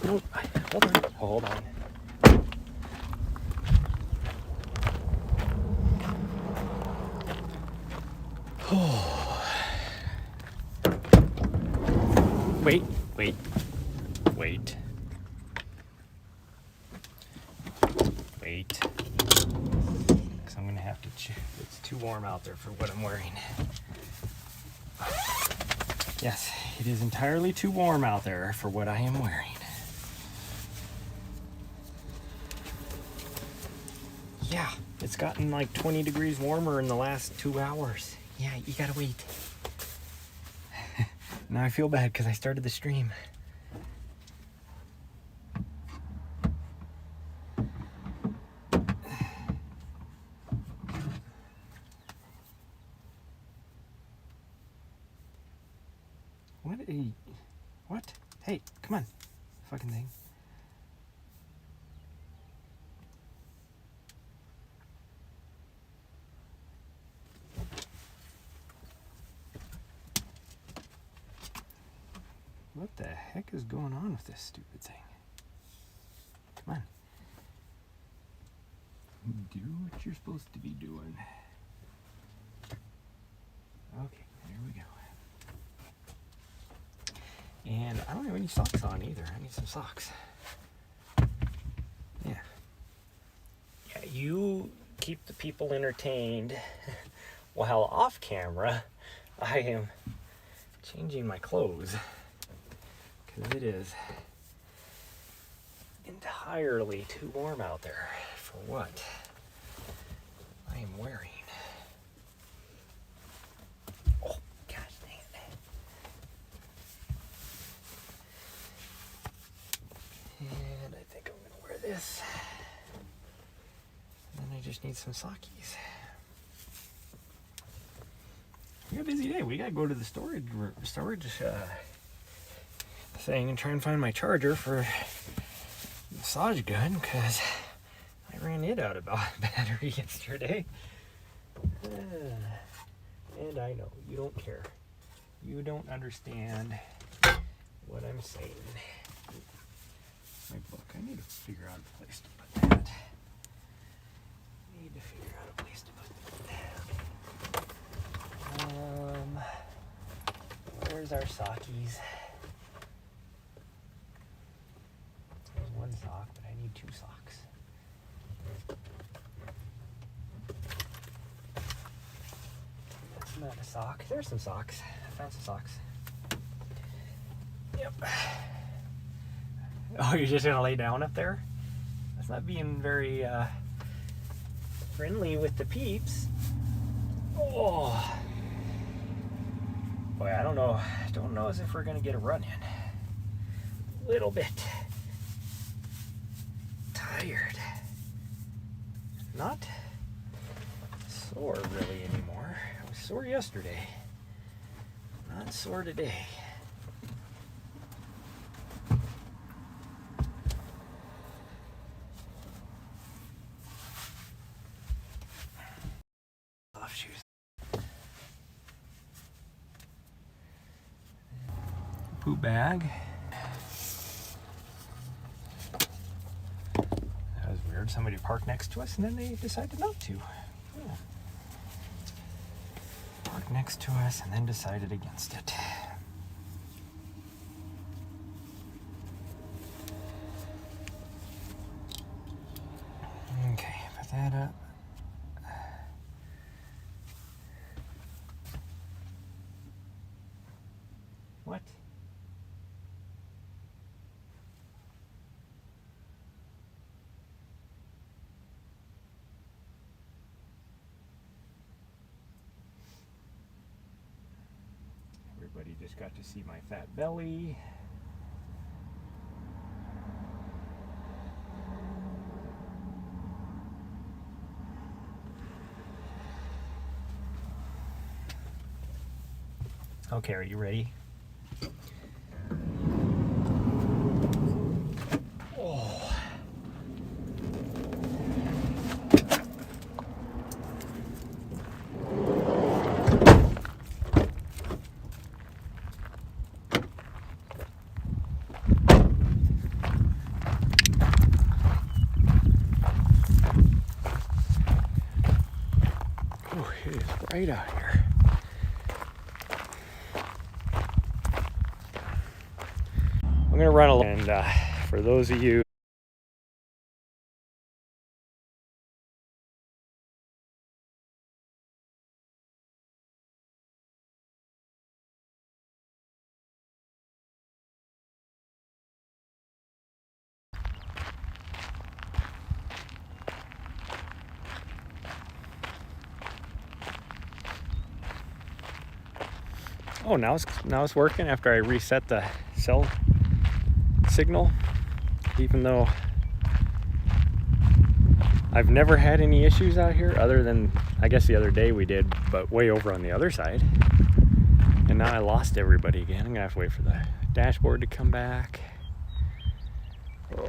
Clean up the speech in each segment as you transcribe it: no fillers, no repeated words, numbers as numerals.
No, hold on. Wait. Because I'm going to have to it's too warm out there for what I'm wearing. Yes, it is entirely too warm out there for what I am wearing. Yeah, it's gotten like 20 degrees warmer in the last 2 hours. Yeah, you gotta wait. Now I feel bad because I started the stream. What? Hey, come on. Fucking thing. What the heck is going on with this stupid thing? Come on. Do what you're supposed to be doing. Okay, there we go. And I don't have any socks on either. I need some socks. Yeah. Yeah, you keep the people entertained while off camera I am changing my clothes. Because it is entirely too warm out there for what I am wearing. Oh, gosh dang it. And I think I'm going to wear this. And then I just need some sockies. We got a busy day. We got to go to the storage thing and try and find my charger for massage gun because I ran it out of battery yesterday. And I know you don't care. You don't understand what I'm saying. My book. I need to figure out a place to put that. Where's our sockies? There's one sock, but I need 2 socks. That's not a sock. There's some socks. I found some socks. Yep. Oh, you're just gonna lay down up there? That's not being very friendly with the peeps. Oh. Boy, I don't know as if we're gonna get a run in. A little bit tired. Not sore really anymore. I was sore yesterday. Not sore today. Off shoes. Poop bag. That was weird. Somebody parked next to us and then they decided not to. Yeah. Parked next to us and then decided against it. Okay, put that up. What? Everybody just got to see my fat belly. Okay, are you ready? Oh. tight out here. I'm gonna run along, and for those of you Oh, now it's working after I reset the cell signal, even though I've never had any issues out here other than, I guess the other day we did, but way over on the other side. And now I lost everybody again. I'm gonna have to wait for the dashboard to come back. Oh.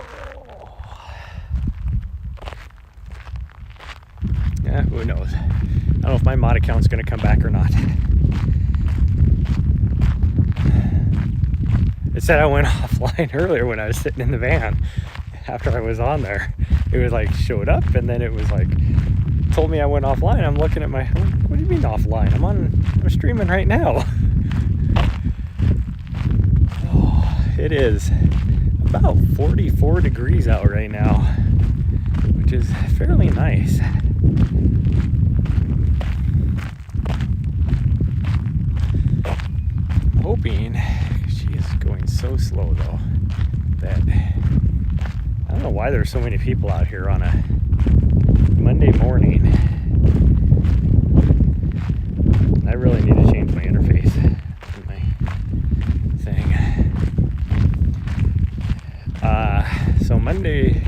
Yeah, who knows? I don't know if my mod account's gonna come back or not. It said I went offline earlier when I was sitting in the van after I was on there. It was like showed up and then it was like told me I went offline. I'm looking at what do you mean offline? I'm streaming right now. Oh, it is about 44 degrees out right now, which is fairly nice. I'm hoping, she is going so slow though, that I don't know why there's so many people out here on a Monday morning. I really need to change my interface in my thing. So Monday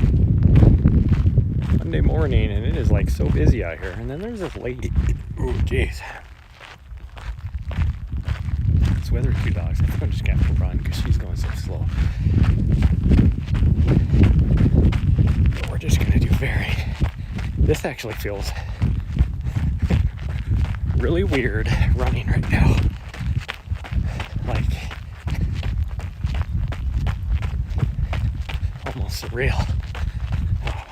morning, and it is like so busy out here. And then there's this lady. Oh, jeez. It's weather 2 dogs. I think I'm just gonna have to run because she's going so slow. But we're just gonna do this actually feels really weird running right now. Like almost surreal. Oh,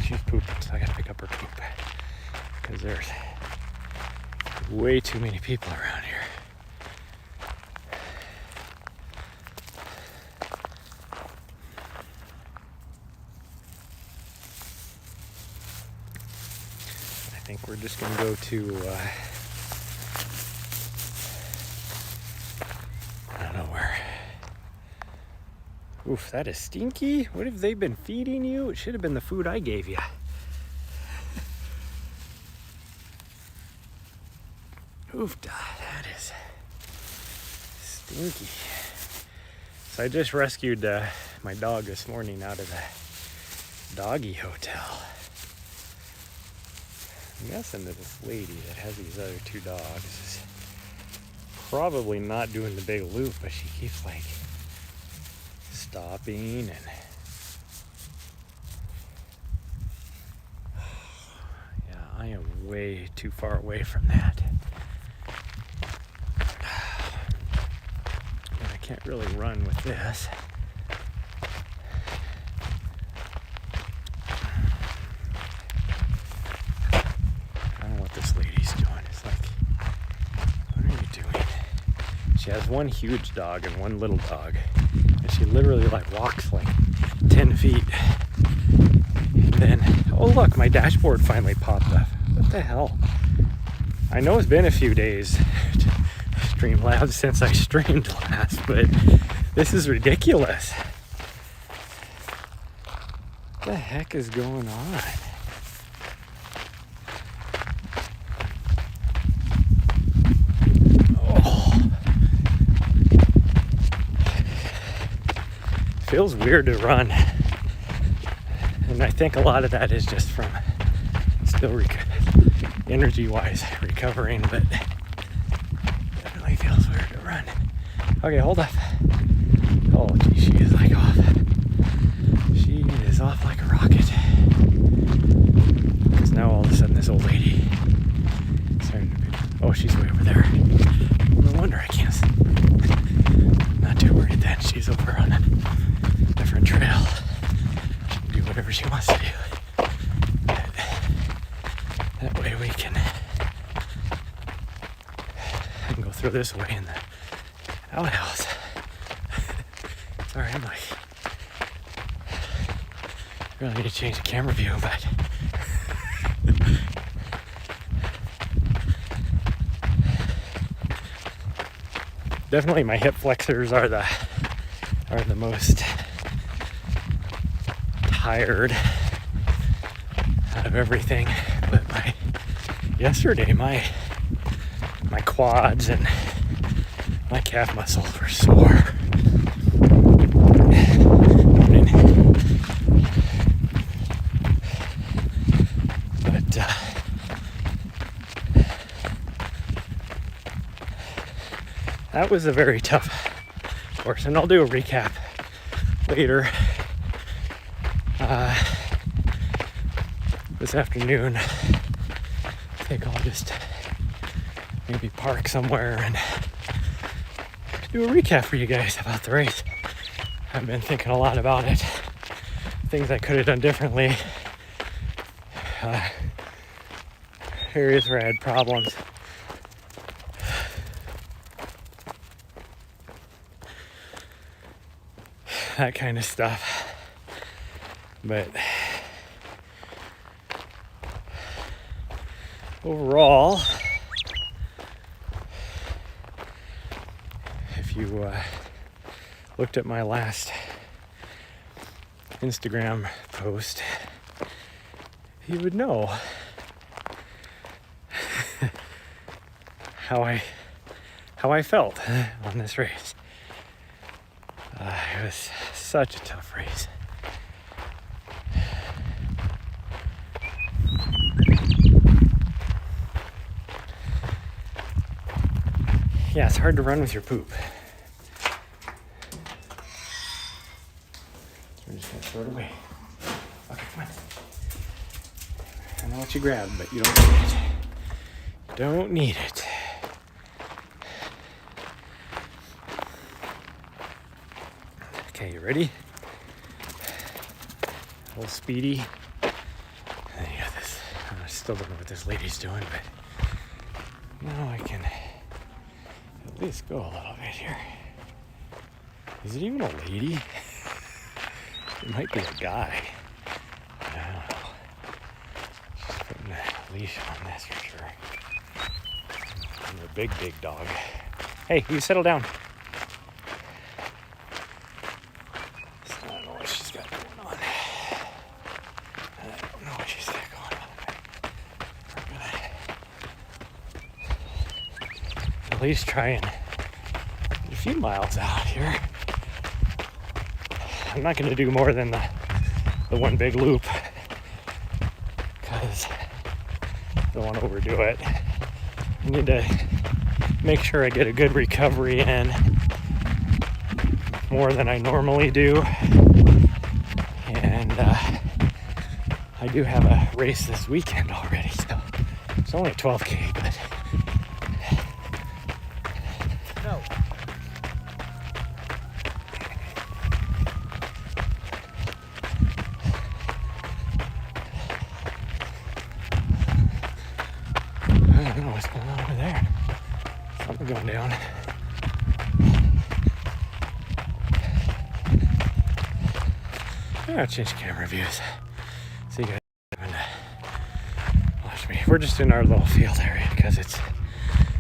she's pooping, so I gotta pick up her poop because there's way too many people around here. I think we're just gonna go to I don't know where. Oof, that is stinky. What have they been feeding you? It should have been the food I gave you. Oof, that is stinky. So I just rescued my dog this morning out of the doggy hotel. I'm guessing that this lady that has these other 2 dogs is probably not doing the big loop, but she keeps like stopping and yeah, I am way too far away from that. But I can't really run with this. This lady's doing. It's like, what are you doing? She has one huge dog and one little dog, and she literally like walks like 10 feet. And then, oh look, my dashboard finally popped up. What the hell? I know it's been a few days Streamlabs since I streamed last, but this is ridiculous. What the heck is going on? Feels weird to run, and I think a lot of that is just from still energy-wise recovering, but definitely feels weird to run. Okay, hold up. Oh, geez, she is like off. She is off like a rocket. Because now all of a sudden this old lady started to be, oh, she's way over there. No wonder I can't. Not too worried then. She's over on a different trail. She can do whatever she wants to do. But that way we can throw this away in the outhouse. Sorry, I'm like, really need to change the camera view, but definitely my hip flexors are the most tired out of everything. But yesterday my quads and my calf muscles were sore. But that was a very tough course, and I'll do a recap later this afternoon. I think I'll just maybe park somewhere and do a recap for you guys about the race. I've been thinking a lot about it, things I could have done differently, areas where I had problems. That kind of stuff. But overall, if you looked at my last Instagram post, you would know how I felt on this race. It was such a tough race. Yeah, it's hard to run with your poop. We're just gonna throw it away. Okay, come on. I know what you grabbed, but you don't need it. You don't need it. Okay, you ready? A little speedy. And you got this. I still don't know what this lady's doing, but now I can at least go a little bit here. Is it even a lady? It might be a guy. I don't know. She's putting a leash on this for sure. And a big dog. Hey, you settle down. I don't know what she's got going on. I don't know what she's got going on. We're gonna at least try and get a few miles out here. I'm not going to do more than the one big loop because I don't want to overdo it. I need to make sure I get a good recovery in, more than I normally do. And I do have a race this weekend already, so it's only a 12K, but no. I don't know what's going on over there. Something going down. I'll change camera views. So you guys haven't watched me. We're just in our little field area because it's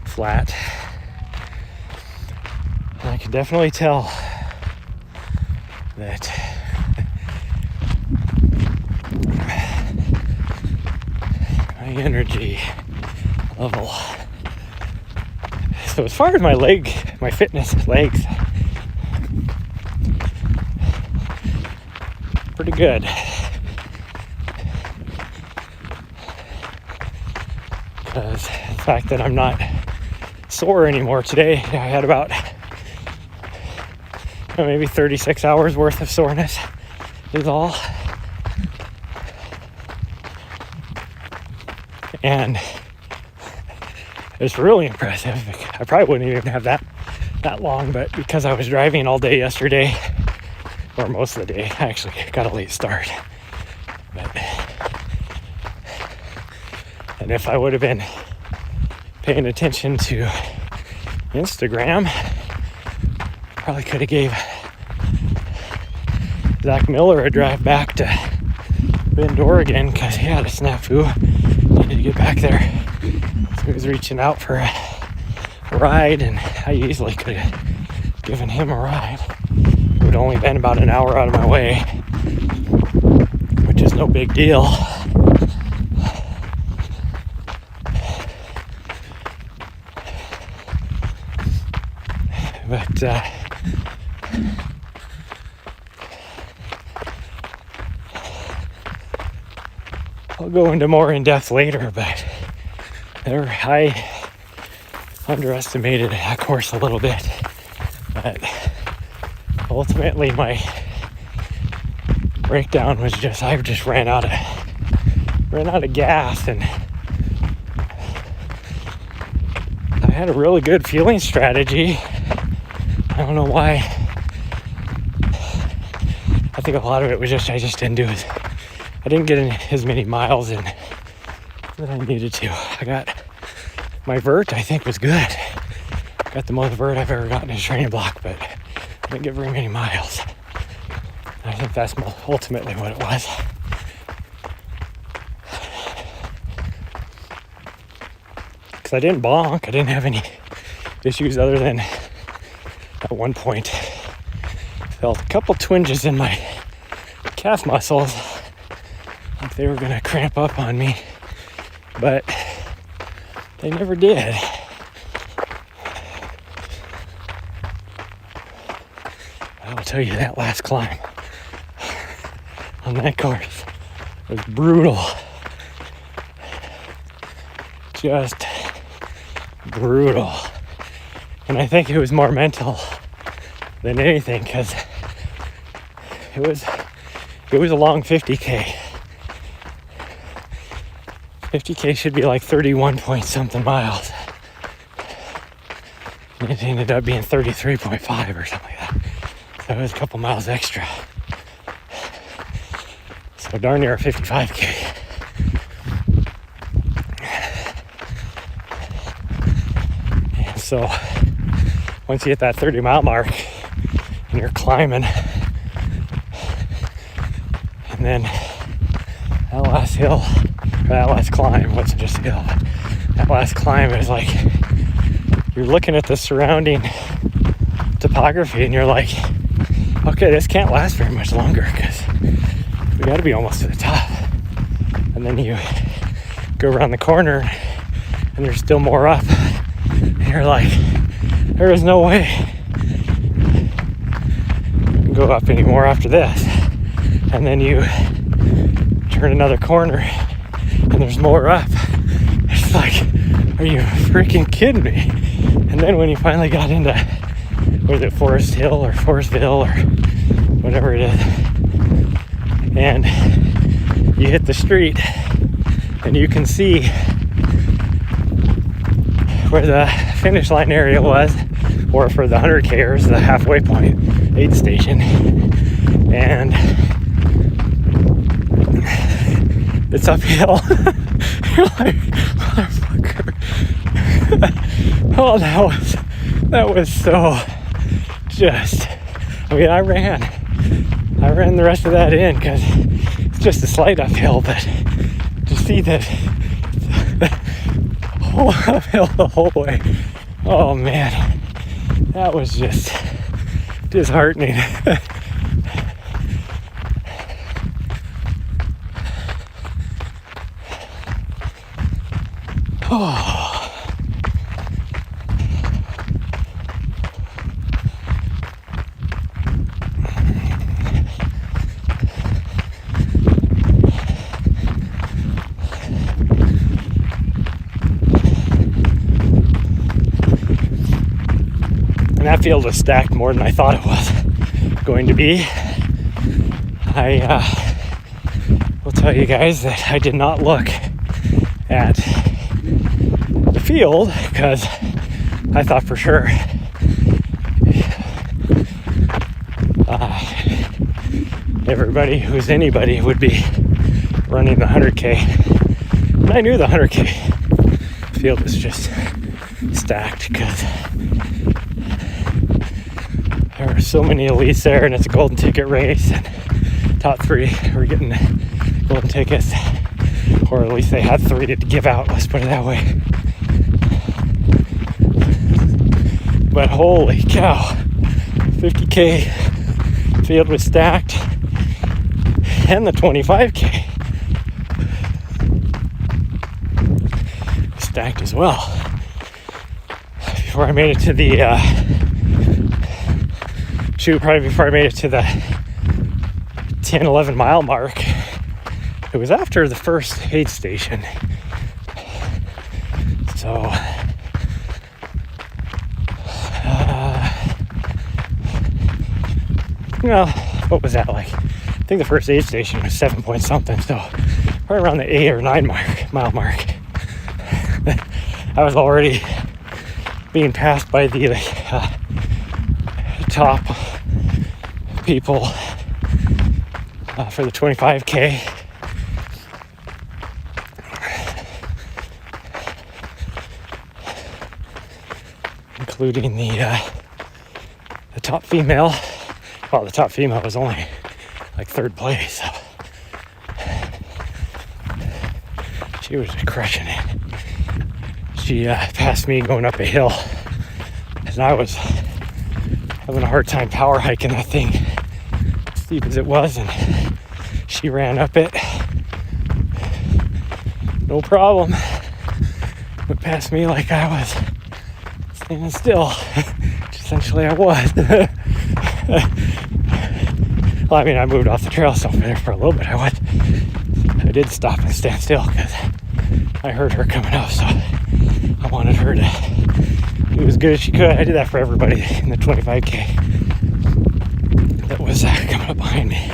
flat. And I can definitely tell that my energy level. So as far as my fitness legs, pretty good. Because the fact that I'm not sore anymore today, I had about maybe 36 hours worth of soreness is all. And it's really impressive. I probably wouldn't even have that long, but because I was driving all day yesterday, or most of the day, I actually got a late start. And if I would have been paying attention to Instagram. Probably could have gave Zach Miller a drive back to Bend, Oregon, because he had a snafu. Needed to get back there. So he was reaching out for a ride, and I easily could have given him a ride. It would only been about an hour out of my way, which is no big deal. But I'll go into more in depth later, but I underestimated that course a little bit. But ultimately my breakdown was just, I just ran out of gas, and I had a really good fueling strategy. I don't know why. I think a lot of it was just I didn't get in as many miles in that I needed to. I got my vert, I think, was good. Got the most vert I've ever gotten in a training block, but I didn't get very many miles. I think that's ultimately what it was. Because I didn't bonk, I didn't have any issues other than at one point felt a couple twinges in my calf muscles, like they were gonna cramp up on me, but they never did. I will tell you, that last climb on that course was brutal. Just brutal. And I think it was more mental than anything, because it was a long 50K. 50K should be like 31 point something miles. And it ended up being 33.5 or something like that. So it was a couple miles extra. So darn near a 55K. And so once you hit that 30-mile mark and you're climbing, and then that last hill, or that last climb wasn't just a hill, but that last climb is like, you're looking at the surrounding topography and you're like, okay, this can't last very much longer because we got to be almost to the top. And then you go around the corner and there's still more up, and you're like, there is no way you can go up anymore after this. And then you turn another corner and there's more up. It's like, are you freaking kidding me? And then when you finally got into, was it Forest Hill or Forestville or whatever it is, and you hit the street and you can see where the finish line area was, or for the 100Kers, the halfway point, aid station, and it's uphill. You're like, motherfucker. Oh, that was so just, I mean, I ran the rest of that in because it's just a slight uphill, but to see that whole uphill the whole way, oh man, that was just disheartening. Oh. And that field was stacked more than I thought it was going to be. I will tell you guys that I did not look at the field because I thought for sure everybody who's anybody would be running the 100K. And I knew the 100K field was just stacked because there are so many elites there, and it's a golden ticket race, and top 3 are getting golden tickets, or at least they had 3 to give out, let's put it that way. But holy cow, 50K field was stacked, and the 25K was stacked as well. Before I made it to the probably before I made it to the 10-11 mile mark, it was after the first aid station. So what was that like? I think the first aid station was 7 point something, so probably around the 8 or 9 mile mark. I was already being passed by the top people for the 25K. Including the top female. Well, the top female was only like 3rd place. So she was just crushing it. She passed me going up a hill, and I was having a hard time power hiking that thing, steep as it was, and she ran up it, no problem, but passed me like I was standing still, which essentially I was. Well, I mean, I moved off the trail so there for a little bit. I did stop and stand still because I heard her coming up, so I wanted her to do as good as she could. I did that for everybody in the 25K that was coming up behind me,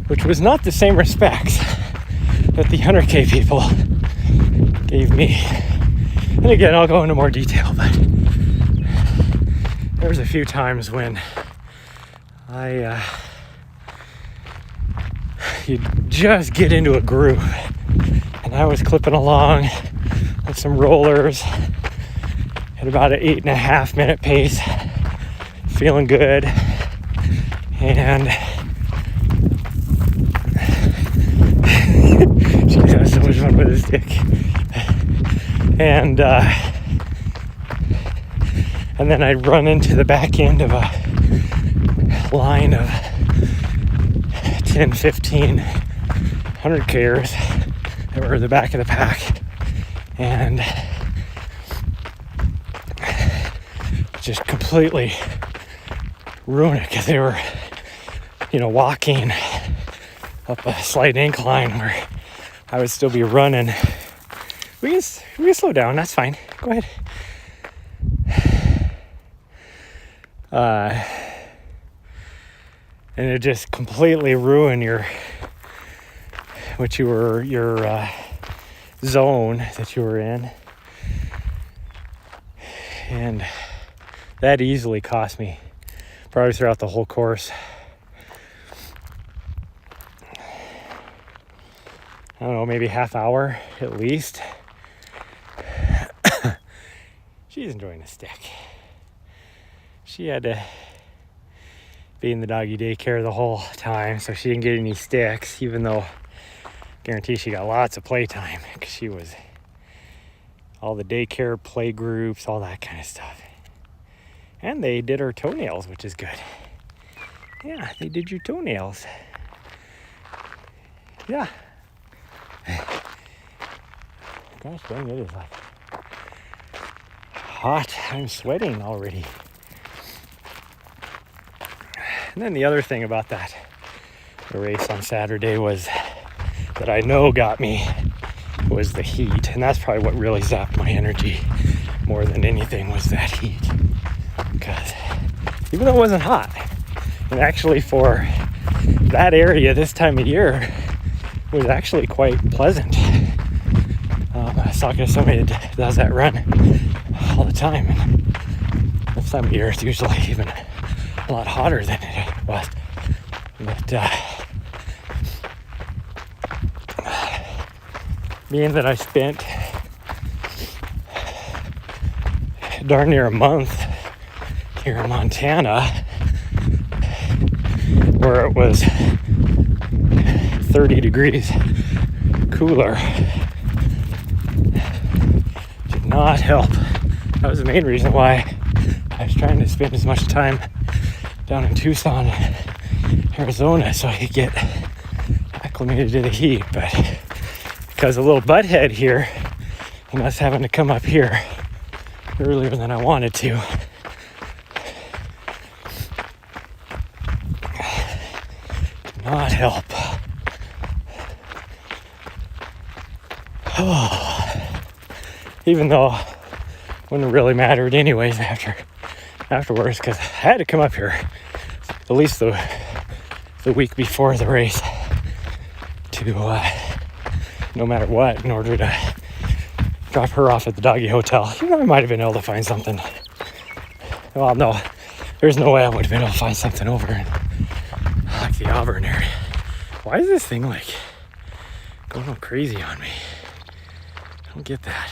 which was not the same respects that the 100K people gave me. And again, I'll go into more detail, but there was a few times when you just get into a groove, and I was clipping along with some rollers at about an 8.5 minute pace, feeling good, and she has so much fun with a stick, and then I'd run into the back end of a line of 10, 15, 100Kers that were in the back of the pack, and just completely ruin it because they were, walking up a slight incline where I would still be running. We can slow down, that's fine. Go ahead. And it just completely ruined your zone that you were in, and that easily cost me probably throughout the whole course, I don't know, maybe half hour at least. She's enjoying the stick. She had to be in the doggy daycare the whole time, so she didn't get any sticks, even though I guarantee she got lots of playtime, because she was all the daycare play groups, all that kind of stuff. And they did her toenails, which is good. Yeah, they did your toenails. Yeah. Gosh dang, it is like hot. I'm sweating already. And then the other thing about the race on Saturday was that I know got me was the heat. And that's probably what really zapped my energy more than anything, was that heat. Because even though it wasn't hot, and actually for that area this time of year was actually quite pleasant. I was talking to somebody that does that run all the time, and this time of year it's usually even a lot hotter than it was. But being that I spent darn near a month here in Montana, where it was 30 degrees cooler did not help. That was the main reason why I was trying to spend as much time down in Tucson, Arizona, so I could get acclimated to the heat. But because a little butthead here and us having to come up here earlier than I wanted to, did not help. Oh, even though it wouldn't have really mattered anyways afterwards, because I had to come up here at least the week before the race to no matter what, in order to drop her off at the doggy hotel. You know, I might have been able to find something. Well, no, there's no way I would have been able to find something over in like the Auburn area. Why is this thing like going all crazy on me? I don't get that.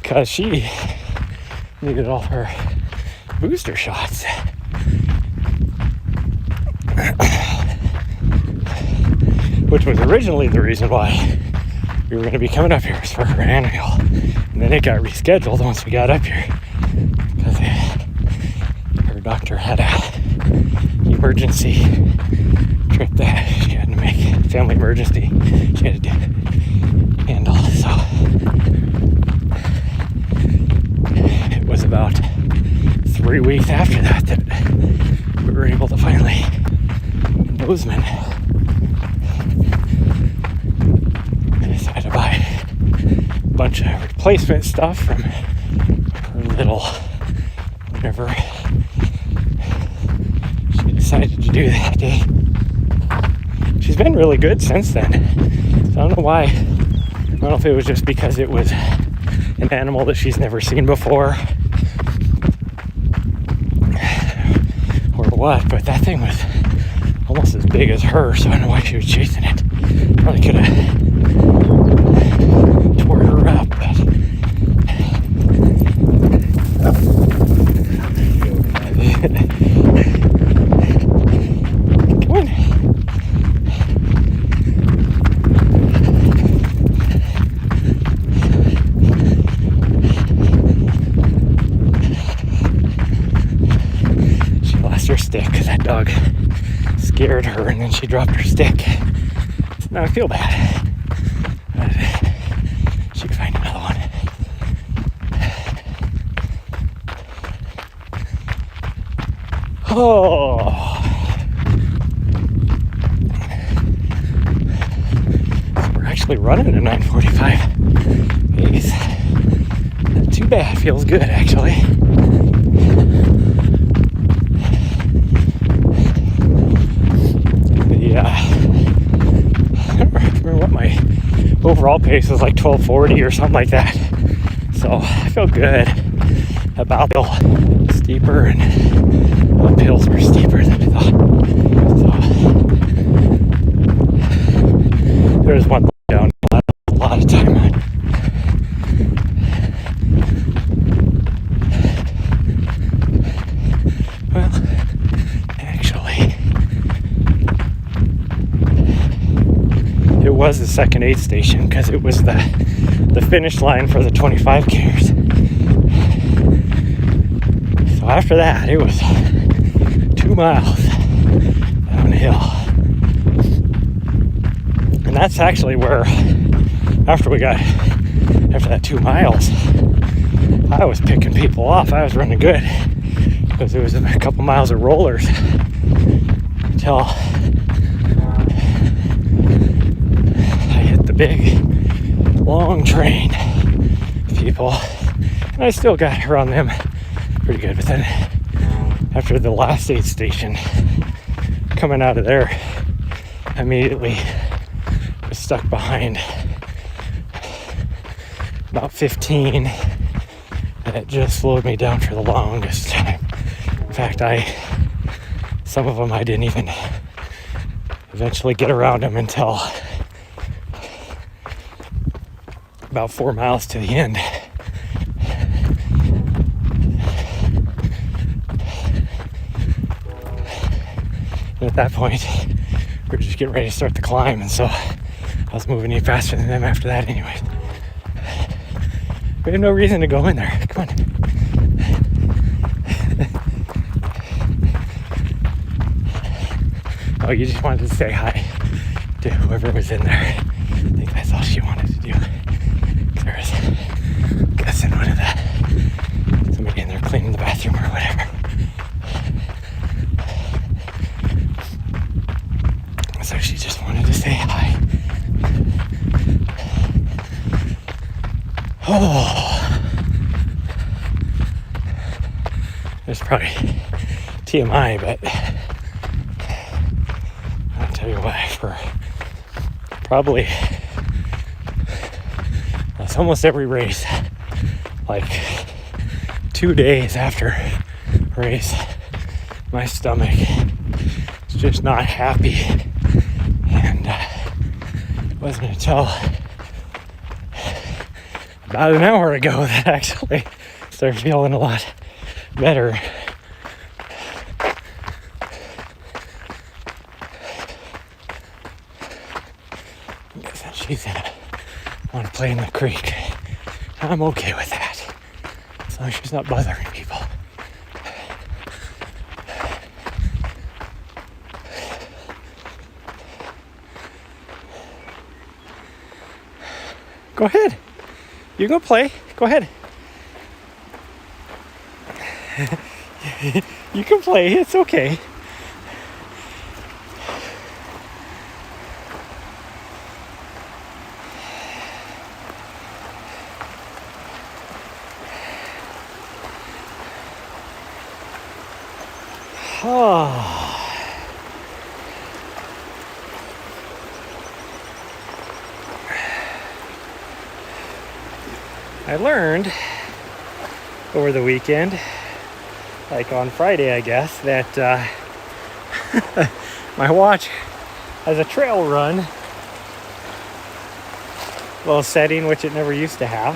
Because she needed all her booster shots. Which was originally the reason why we were going to be coming up here, was for her annual. And then it got rescheduled once we got up here, because her doctor had a emergency trip that she had to make, family emergency she had to handle. So it was about 3 weeks after that we were able to finally Bozeman. I decided to buy a bunch of replacement stuff from her little whatever she decided to do that day. She's been really good since then. So I don't know why. I don't know if it was just because it was an animal that she's never seen before or what, but that thing was almost as big as her, so I don't know why she was chasing it. Probably could have tore her up, but come on. She lost her stick because that dog scared her, and then she dropped her stick. So now I feel bad. But she could find another one. Oh. So we're actually running a 9:45 pace. Not too bad. Feels good, actually. I don't remember what my overall pace was, like 12:40 or something like that. So I feel good about the steeper, and uphills were steeper than I thought. So there was one down a lot of time on. Well, actually, it was the second aid station, because it was the finish line for the 25Kers. So after that, it was 2 miles downhill. And that's actually where, after that 2 miles, I was picking people off. I was running good, because there was a couple miles of rollers until I hit the big, long train of people. And I still got around them pretty good. But then, after the last aid station, coming out of there, I immediately was stuck behind about 15. That just slowed me down for the longest time. In fact, some of them I didn't even eventually get around them until about 4 miles to the end. And at that point, we were just getting ready to start the climb, and so I was moving any faster than them after that anyway. We have no reason to go in there. Come on. Oh, you just wanted to say hi to whoever was in there. I think that's all she wanted to do. There was, I'm guessing, somebody in there cleaning the bathroom or whatever. So she just wanted to say hi. Oh, there's probably TMI, but I'll tell you what, for probably that's almost every race, like 2 days after a race, my stomach is just not happy. And it wasn't until about an hour ago that I actually started feeling a lot better. I guess she's gonna want to play in the creek. I'm okay with that, as long as she's not bothering people. Go ahead. You go play. Go ahead. You can play. It's okay. Oh. I learned over the weekend, like on Friday, I guess, that my watch has a trail run little setting, which it never used to have.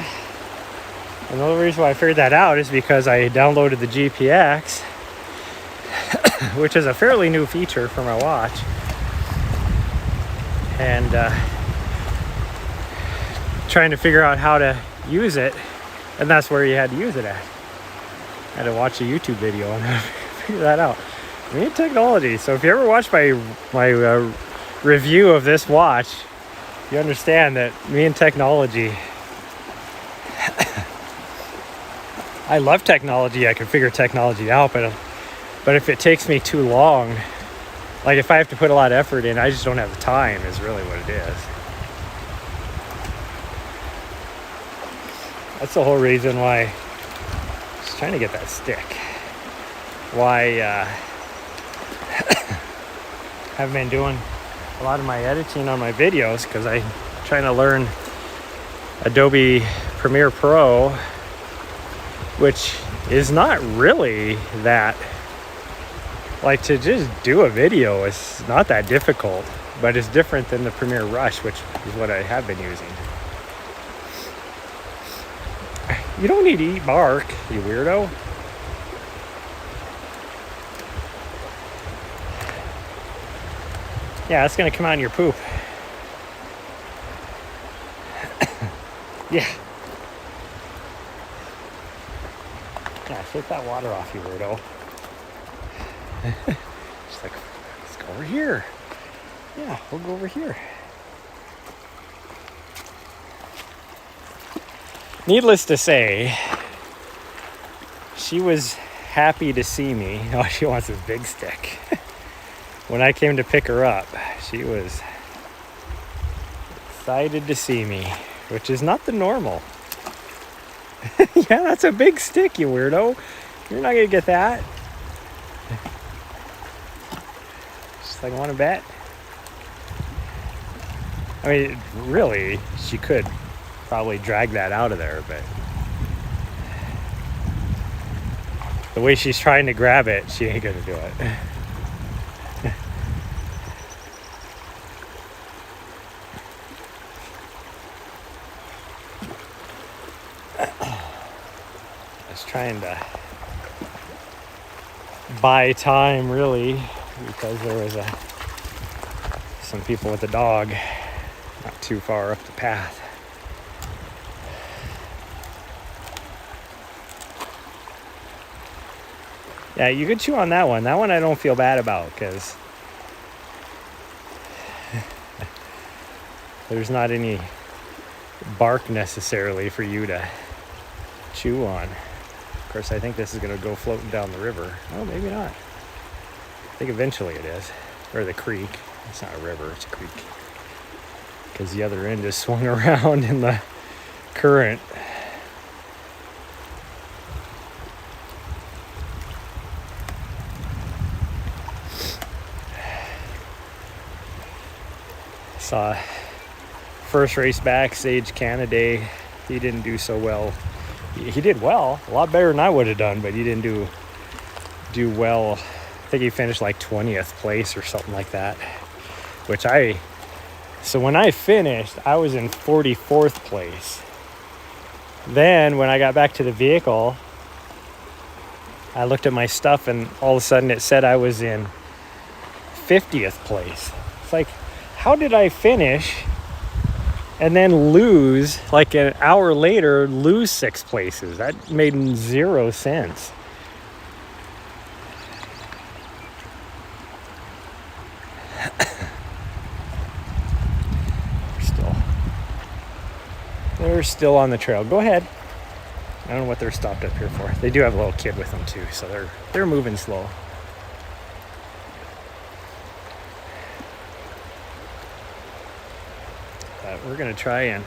And the only reason why I figured that out is because I downloaded the GPX, which is a fairly new feature for my watch. And trying to figure out how to use it, and that's where you had to use it at. I had to watch a YouTube video and figure that out. Me and technology. So if you ever watch my review of this watch, you understand that me and technology. I love technology. I can figure technology out, but if it takes me too long, like if I have to put a lot of effort in, I just don't have the time. Is really what it is. That's the whole reason why I'm just trying to get that stick. Why I've been doing a lot of my editing on my videos, because I'm trying to learn Adobe Premiere Pro, which is not really that, like, to just do a video is not that difficult, but it's different than the Premiere Rush, which is what I have been using. You don't need to eat bark, you weirdo. Yeah, it's gonna come out in your poop. Yeah. Yeah, shake that water off, you weirdo. She's like, let's go over here. Yeah, we'll go over here. Needless to say, she was happy to see me. Oh, she wants this big stick. When I came to pick her up, she was excited to see me, which is not the normal. Yeah, that's a big stick, you weirdo. You're not gonna get that. She's like, want to bet? I mean, really, she could probably drag that out of there, but the way she's trying to grab it, she ain't gonna do it. I was trying to buy time, really, because there was some people with a dog not too far up the path. Yeah, you could chew on that one. That one I don't feel bad about because there's not any bark necessarily for you to chew on. Of course, I think this is going to go floating down the river. Oh, maybe not. I think eventually it is. Or the creek. It's not a river, it's a creek. Because the other end just swung around in the current. Saw first race back, Sage Canada. He didn't do so well. He did well, a lot better than I would have done, but he didn't do well. I think he finished like 20th place or something like that. So when I finished, I was in 44th place. Then when I got back to the vehicle, I looked at my stuff and all of a sudden it said I was in 50th place. It's like, how did I finish and then lose, like an hour later, lose 6 places? That made 0 sense. They're still on the trail. Go ahead. I don't know what they're stopped up here for. They do have a little kid with them too, so they're moving slow. But we're gonna try and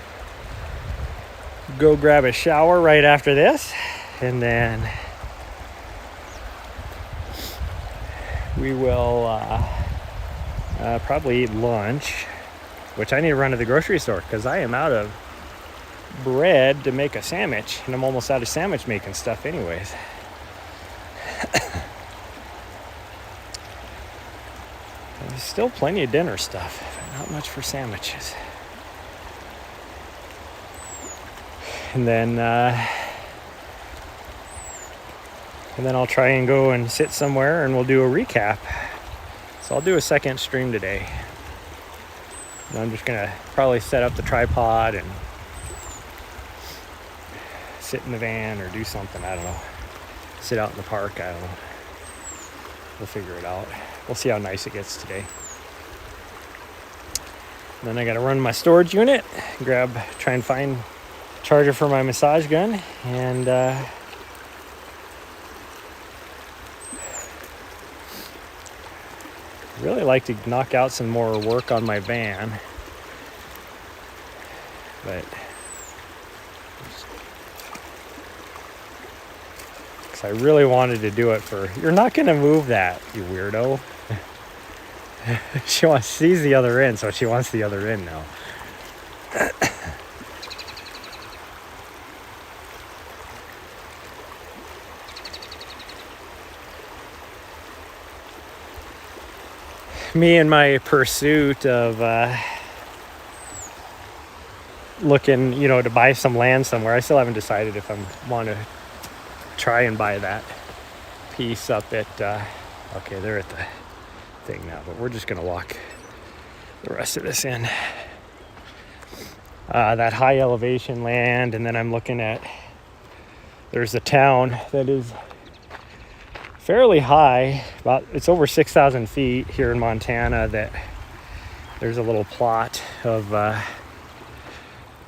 go grab a shower right after this, and then we will probably eat lunch, which I need to run to the grocery store because I am out of bread to make a sandwich, and I'm almost out of sandwich making stuff anyways. There's still plenty of dinner stuff, but not much for sandwiches. And then I'll try and go and sit somewhere and we'll do a recap. So I'll do a second stream today. And I'm just gonna probably set up the tripod and sit in the van or do something. I don't know. Sit out in the park. I don't know. We'll figure it out. We'll see how nice it gets today. Then I gotta run my storage unit, try and find a charger for my massage gun, and really like to knock out some more work on my van, but I really wanted to do it for... You're not going to move that, you weirdo. She sees the other end, so she wants the other end now. Me and my pursuit of looking, to buy some land somewhere. I still haven't decided if I want to try and buy that piece up at okay, they're at the thing now, but we're just gonna walk the rest of this in that high elevation land. And then I'm looking at, there's a town that is fairly high, it's over 6,000 feet here in Montana, that there's a little plot of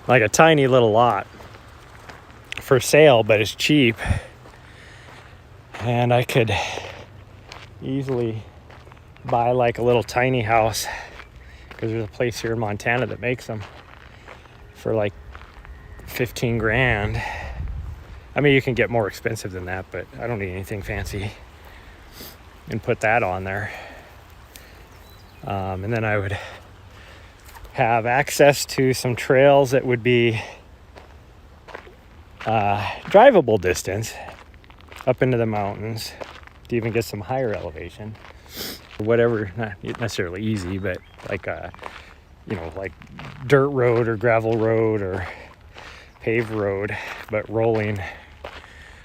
like a tiny little lot for sale, but it's cheap. And I could easily buy like a little tiny house, because there's a place here in Montana that makes them for like 15 grand. I mean, you can get more expensive than that, but I don't need anything fancy, and put that on there. And then I would have access to some trails that would be drivable distance up into the mountains to even get some higher elevation. Whatever, not necessarily easy, but like like dirt road or gravel road or paved road, but rolling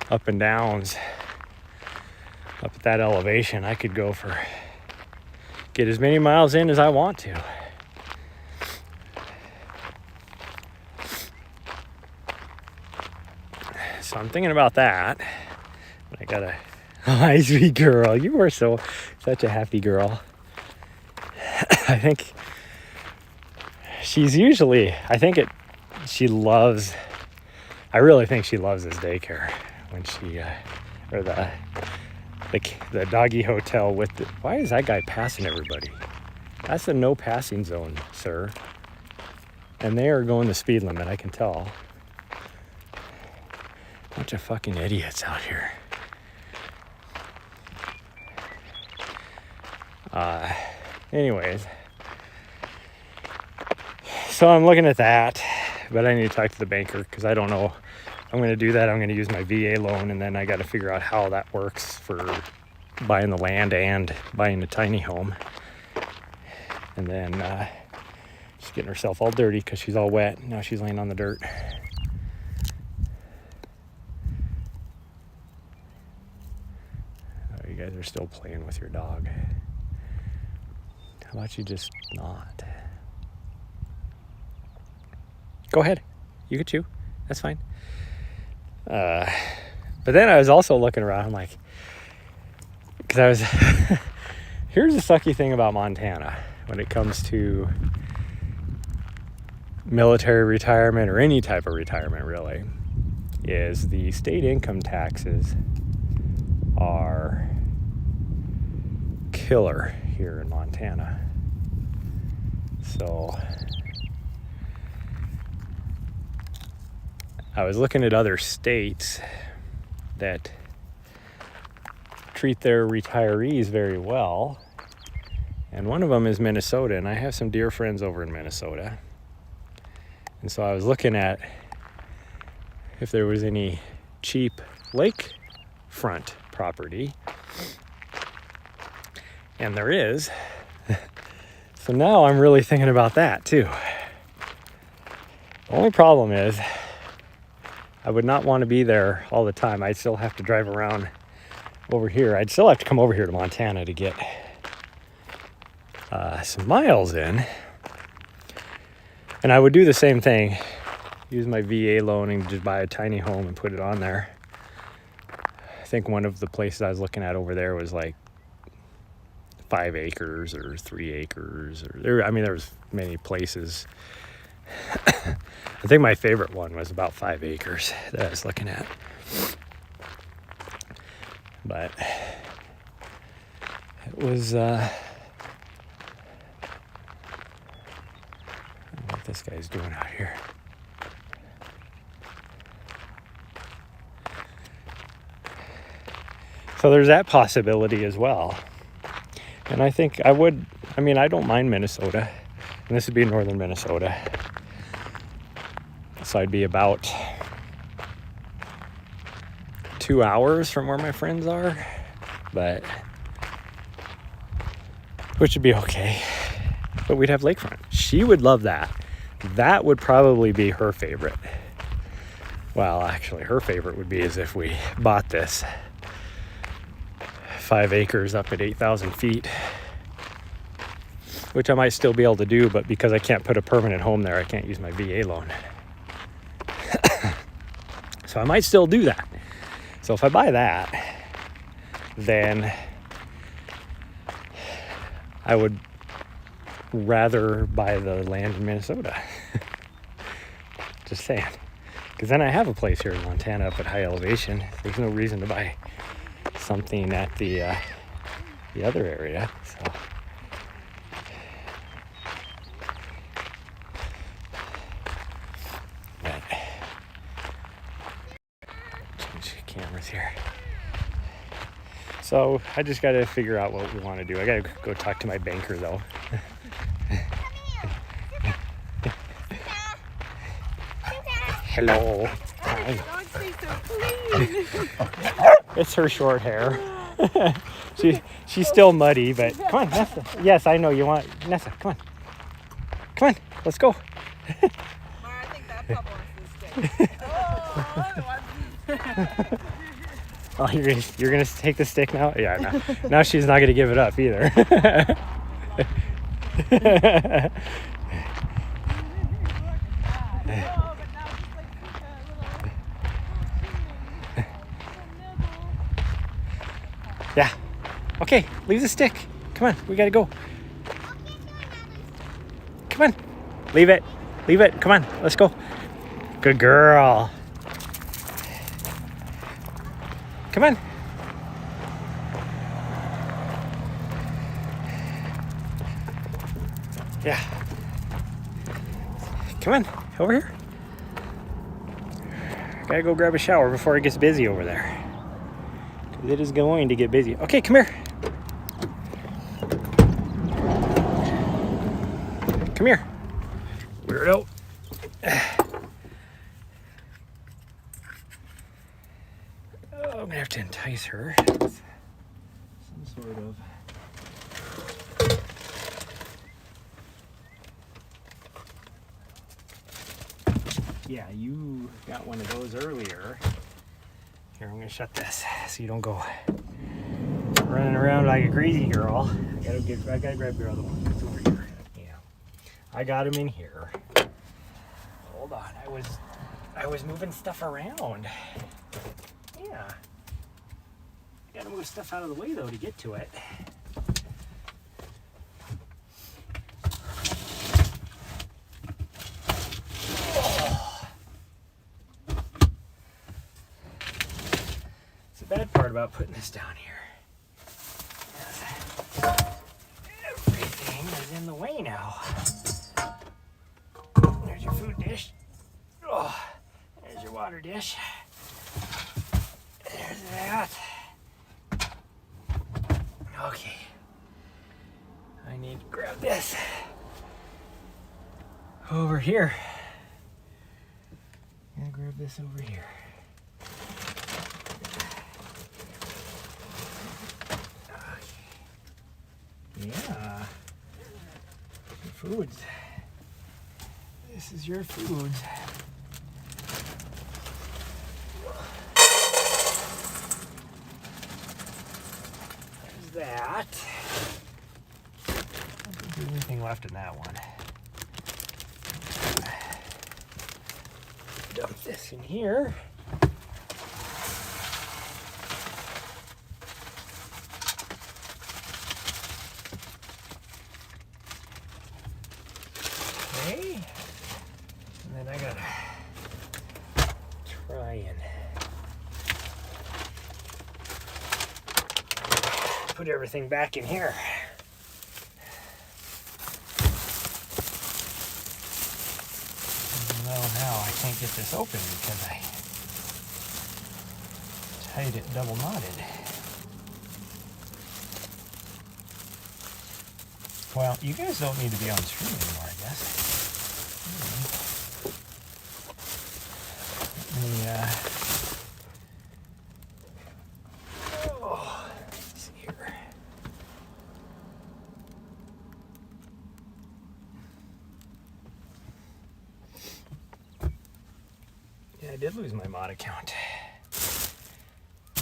up and downs up at that elevation. I could go for get as many miles in as I want to. So I'm thinking about that. I got a hi, sweet girl. You are such a happy girl. I think she's usually, I really think she loves this daycare when she, or the doggy hotel with the, why is that guy passing everybody? That's the no passing zone, sir. And they are going the speed limit, I can tell. Bunch of fucking idiots out here. Anyways. So I'm looking at that, but I need to talk to the banker because I don't know. I'm going to do that. I'm going to use my VA loan, and then I got to figure out how that works for buying the land and buying a tiny home. And then she's getting herself all dirty because she's all wet. Now she's laying on the dirt. Oh, you guys are still playing with your dog. How about you just not? Go ahead. You can chew. That's fine. But then I was also looking around. I'm like, because I was... Here's the sucky thing about Montana when it comes to military retirement or any type of retirement, really, is the state income taxes are killer here in Montana. So... I was looking at other states that treat their retirees very well, and one of them is Minnesota, and I have some dear friends over in Minnesota. And so I was looking at if there was any cheap lakefront property, and there is. So now I'm really thinking about that too. The only problem is I would not want to be there all the time. I'd still have to drive around over here. I'd still have to come over here to Montana to get some miles in. And I would do the same thing. Use my VA loan and just buy a tiny home and put it on there. I think one of the places I was looking at over there was like 5 acres or 3 acres. There was many places. I think my favorite one was about 5 acres that I was looking at. But it was, I don't know what this guy's doing out here. So there's that possibility as well. And I think I don't mind Minnesota. And this would be northern Minnesota. So I'd be about 2 hours from where my friends are, which would be okay. But we'd have lakefront. She would love that. That would probably be her favorite. Well, actually, her favorite would be as if we bought this 5 acres up at 8,000 feet, which I might still be able to do, but because I can't put a permanent home there, I can't use my VA loan. So I might still do that. So if I buy that, then I would rather buy the land in Minnesota. Just saying. Because then I have a place here in Montana up at high elevation. There's no reason to buy something at the other area. So cameras here. So I just got to figure out what we want to do. I got to go talk to my banker though. Hello. Hi. It's her short hair. She's still muddy, but come on, Nessa. Yes, I know you want Nessa. Come on. Come on. Let's go. Mara, I think that pup wants this stick. Oh, you're gonna take the stick now? Yeah, no. Now she's not gonna give it up either. Oh, but now it's just like such a little nibble. Yeah. Okay, leave the stick. Come on, we gotta go. Come on. Leave it. Leave it. Come on, let's go. Good girl. Come on. Yeah. Come on, over here. Gotta go grab a shower before it gets busy over there. 'Cause it is going to get busy. Okay, come here. Come here. Weirdo. Oh, I'm gonna have to entice her with some sort of. Yeah, you got one of those earlier. Here, I'm gonna shut this so you don't go running around like a crazy girl. I gotta grab your other one. It's over here. Yeah, I got him in here. Hold on, I was moving stuff around. Yeah, I gotta move stuff out of the way though to get to it. Bad part about putting this down here is everything is in the way now. There's your food dish. Oh, there's your water dish. There's that. Okay. I need to grab this over here. I'm gonna grab this over here. Yeah. Your foods. This is your foods. There's that. I don't think there's anything left in that one. Dump this in here. And then I gotta try and put everything back in here. Well, now I can't get this open because I tied it double knotted. Well, you guys don't need to be on stream anymore, I guess. Let's see here. Yeah, I did lose my mod account.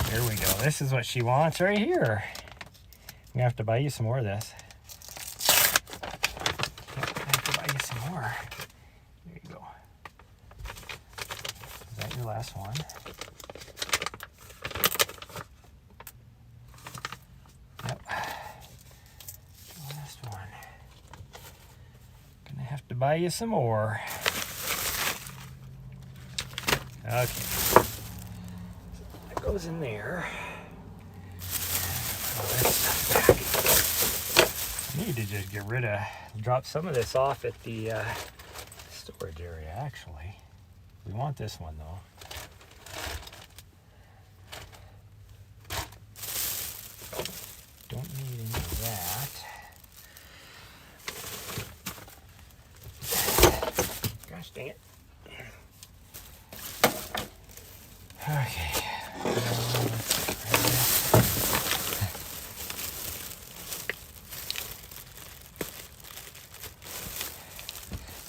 There we go. This is what she wants right here. I'm gonna have to buy you some more of this. I have to buy you some more. There you go. Is that your last one? Yep. Last one. Gonna have to buy you some more. Okay. That goes in there. I need to just drop some of this off at the storage area, actually. We want this one, though. Don't need any of that. Gosh dang it. Okay.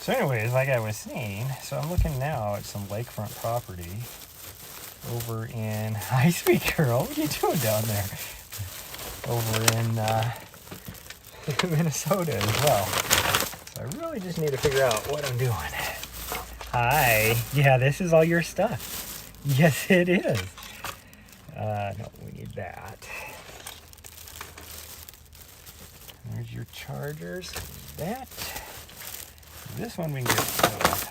So anyways, like I was saying, so I'm looking now at some lakefront property over in, hi sweet girl, what are you doing down there? Over in Minnesota as well. So I really just need to figure out what I'm doing. Hi. Yeah, this is all your stuff. Yes, it is. No, we need that. There's your chargers. That. This one we can get rid of.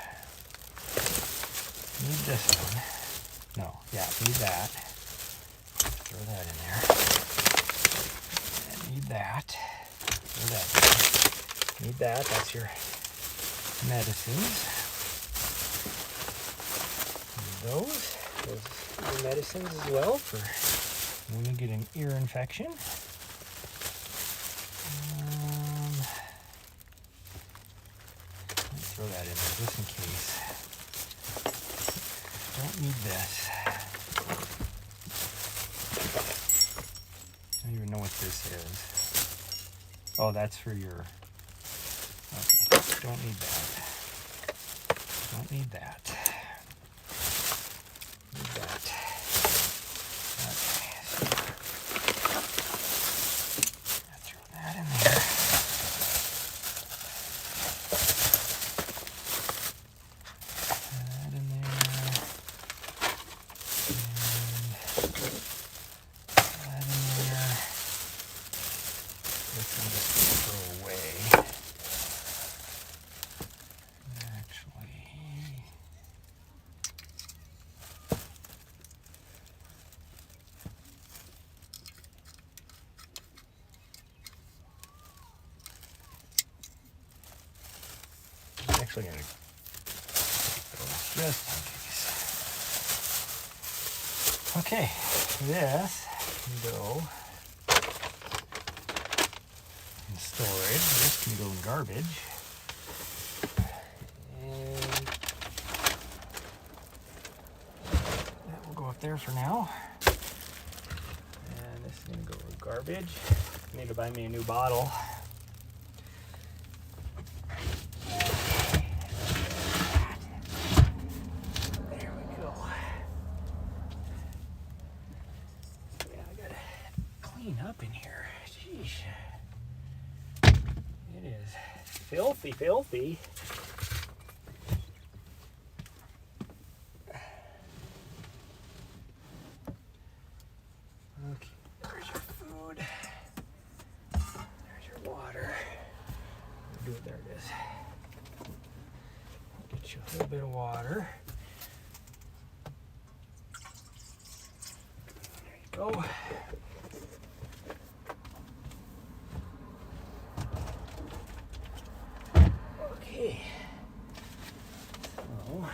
Need this one. No, yeah, need that. Throw that in there. And need that. Throw that in. Need that. That's your medicines. Need those are your medicines as well for when you get an ear infection. Let's throw that in there just in case. Don't need this. I don't even know what this is. Oh, that's for your... Okay, don't need that. Don't need that. Need that. Okay, so throw that in there. That in there. And that in there. This I'm just going to throw away. Actually, I'm actually going to take those just in case. Okay, this can go in storage. This can go in garbage. And that will go up there for now. And this is going to go in garbage. I need to buy me a new bottle. There we go. Yeah, I gotta clean up in here. Jeez. It is filthy, filthy. Okay, there's your food. There's your water. Do it, there it is. Get you a little bit of water. There you go. Okay. So,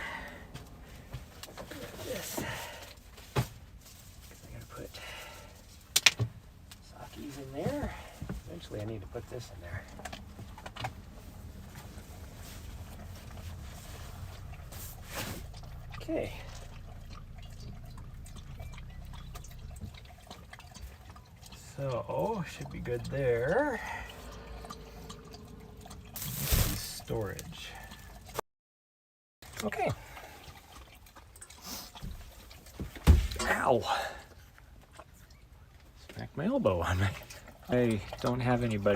this. I gotta put Sakis in there. Eventually, I need to put this in there. Okay. So, should be good there. This is storage. Okay. Ow. Smacked my elbow on me. I don't have anybody